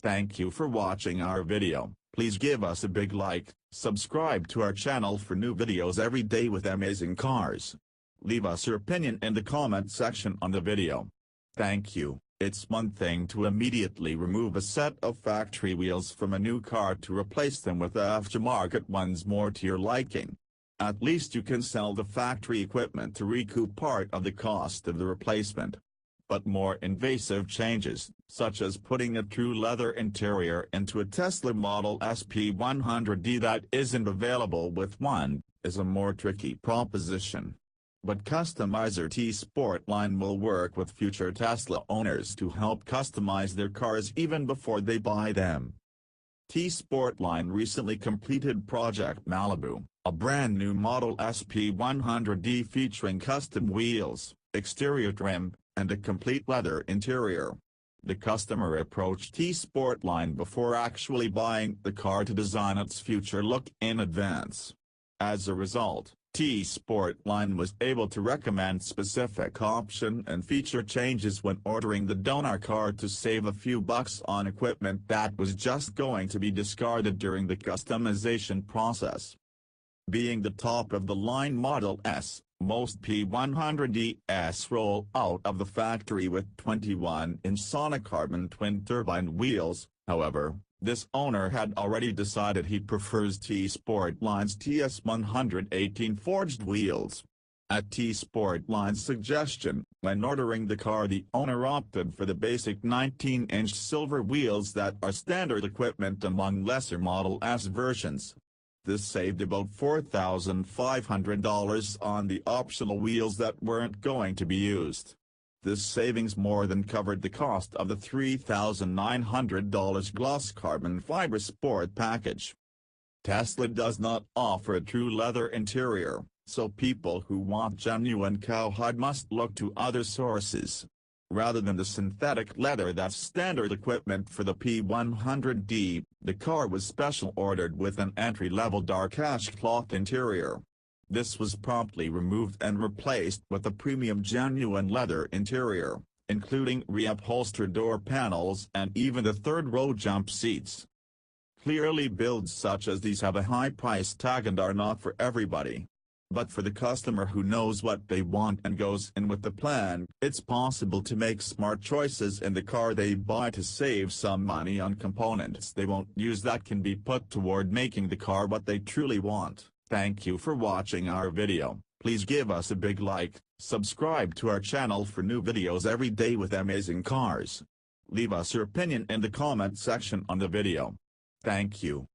Thank you for watching our video. Please give us a big like, subscribe to our channel for new videos every day with amazing cars. Leave us your opinion in the comment section on the video. Thank you. It's one thing to immediately remove a set of factory wheels from a new car to replace them with aftermarket ones more to your liking. At least you can sell the factory equipment to recoup part of the cost of the replacement. But more invasive changes, such as putting a true leather interior into a Tesla Model S P100D that isn't available with one, is a more tricky proposition. But customizer T-Sportline will work with future Tesla owners to help customize their cars even before they buy them. T-Sportline recently completed Project Malibu, a brand new Model S P100D featuring custom wheels, exterior trim, and a complete leather interior. The customer approached T-Sportline before actually buying the car to design its future look in advance. As a result, T-Sportline was able to recommend specific option and feature changes when ordering the donor car to save a few bucks on equipment that was just going to be discarded during the customization process. Being the top-of-the-line Model S, most P100Ds roll out of the factory with 21-inch Sonocarbon twin-turbine wheels. However, this owner had already decided he prefers T-Sportline's TS118 forged wheels. At T-Sportline's suggestion, when ordering the car, the owner opted for the basic 19-inch silver wheels that are standard equipment among lesser Model S versions. This saved about $4,500 on the optional wheels that weren't going to be used. This savings more than covered the cost of the $3,900 gloss carbon fiber sport package. Tesla does not offer a true leather interior, so people who want genuine cowhide must look to other sources. Rather than the synthetic leather that's standard equipment for the P100D, the car was special ordered with an entry-level dark ash cloth interior. This was promptly removed and replaced with a premium genuine leather interior, including reupholstered door panels and even the third-row jump seats. Clearly, builds such as these have a high price tag and are not for everybody. But for the customer who knows what they want and goes in with the plan, it's possible to make smart choices in the car they buy to save some money on components they won't use that can be put toward making the car what they truly want. Thank you for watching our video. Please give us a big like, subscribe to our channel for new videos every day with amazing cars. Leave us your opinion in the comment section on the video. Thank you.